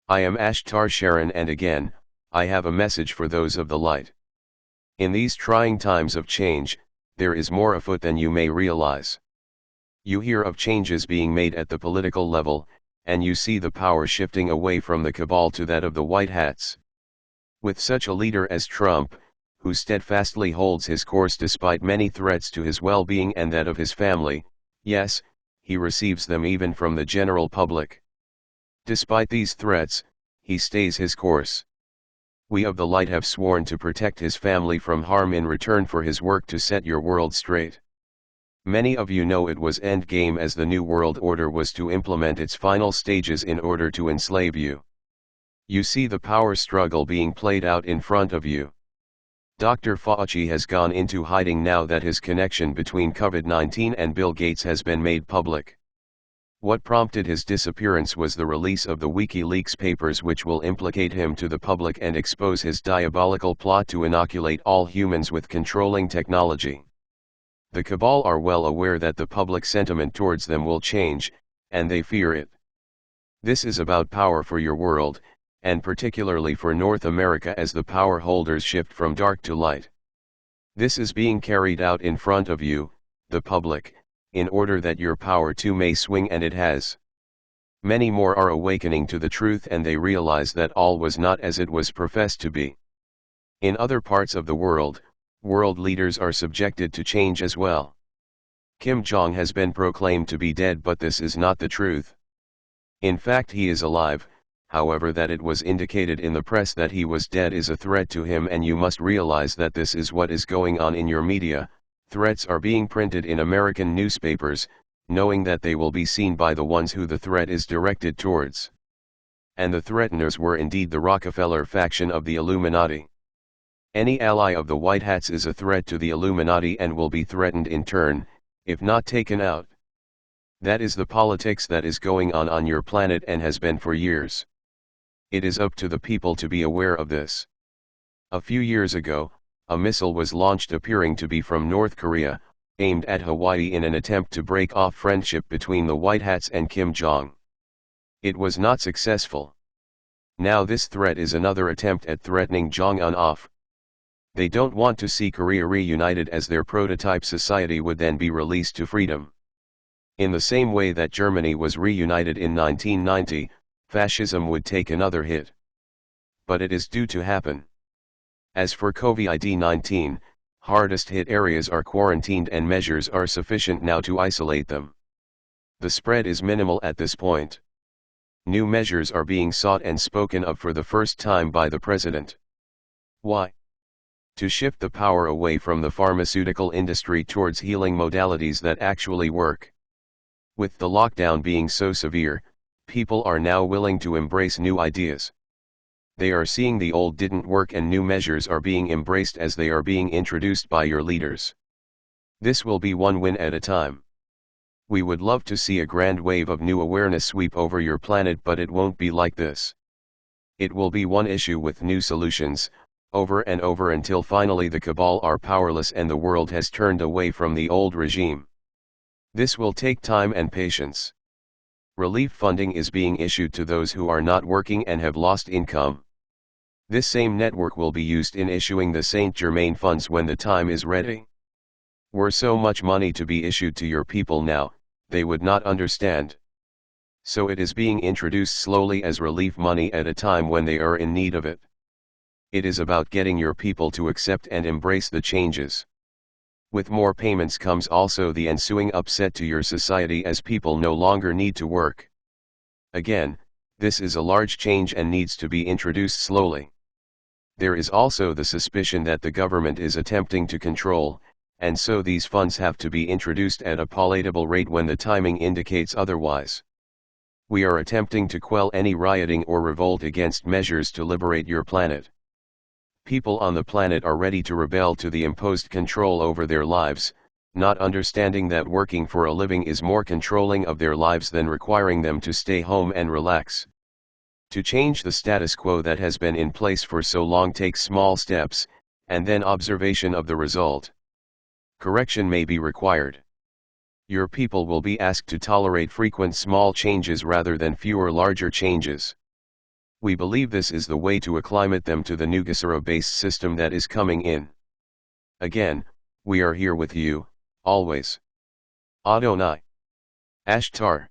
I am Ashtar Sharon, and again, I have a message for those of the light. In these trying times of change, there is more afoot than you may realize. You hear of changes being made at the political level, and you see the power shifting away from the cabal to that of the white hats. With such a leader as Trump, who steadfastly holds his course despite many threats to his well-being and that of his family, yes, he receives them even from the general public. Despite these threats, he stays his course. We of the light have sworn to protect his family from harm in return for his work to set your world straight. Many of you know it was endgame, as the New World Order was to implement its final stages in order to enslave you. You see the power struggle being played out in front of you. Dr. Fauci has gone into hiding now that his connection between COVID-19 and Bill Gates has been made public. What prompted his disappearance was the release of the WikiLeaks papers, which will implicate him to the public and expose his diabolical plot to inoculate all humans with controlling technology. The cabal are well aware that the public sentiment towards them will change, and they fear it. This is about power for your world, and particularly for North America, as the power holders shift from dark to light. This is being carried out in front of you, the public, in order that your power too may swing, and it has. Many more are awakening to the truth, and they realize that all was not as it was professed to be. In other parts of the world, world leaders are subjected to change as well. Kim Jong has been proclaimed to be dead, but this is not the truth. In fact, he is alive. However, that it was indicated in the press that he was dead is a threat to him, and you must realize that this is what is going on in your media. Threats are being printed in American newspapers, knowing that they will be seen by the ones who the threat is directed towards. And the threateners were indeed the Rockefeller faction of the Illuminati. Any ally of the White Hats is a threat to the Illuminati and will be threatened in turn, if not taken out. That is the politics that is going on your planet, and has been for years. It is up to the people to be aware of this. A few years ago, a missile was launched appearing to be from North Korea, aimed at Hawaii in an attempt to break off friendship between the White Hats and Kim Jong. It was not successful. Now this threat is another attempt at threatening Jong-un off. They don't want to see Korea reunited, as their prototype society would then be released to freedom. In the same way that Germany was reunited in 1990, fascism would take another hit. But it is due to happen. As for COVID-19, hardest hit areas are quarantined, and measures are sufficient now to isolate them. The spread is minimal at this point. New measures are being sought and spoken of for the first time by the president. Why? To shift the power away from the pharmaceutical industry towards healing modalities that actually work. With the lockdown being so severe, people are now willing to embrace new ideas. They are seeing the old didn't work, and new measures are being embraced as they are being introduced by your leaders. This will be one win at a time. We would love to see a grand wave of new awareness sweep over your planet, but it won't be like this. It will be one issue with new solutions, over and over, until finally the cabal are powerless and the world has turned away from the old regime. This will take time and patience. Relief funding is being issued to those who are not working and have lost income. This same network will be used in issuing the Saint Germain funds when the time is ready. Were so much money to be issued to your people now, they would not understand. So it is being introduced slowly as relief money at a time when they are in need of it. It is about getting your people to accept and embrace the changes. With more payments comes also the ensuing upset to your society, as people no longer need to work. Again, this is a large change and needs to be introduced slowly. There is also the suspicion that the government is attempting to control, and so these funds have to be introduced at a palatable rate when the timing indicates otherwise. We are attempting to quell any rioting or revolt against measures to liberate your planet. People on the planet are ready to rebel to the imposed control over their lives, not understanding that working for a living is more controlling of their lives than requiring them to stay home and relax. To change the status quo that has been in place for so long takes small steps, and then observation of the result. Correction may be required. Your people will be asked to tolerate frequent small changes rather than fewer larger changes. We believe this is the way to acclimate them to the new Kesara-based system that is coming in. Again, we are here with you, always. Adonai. Ashtar.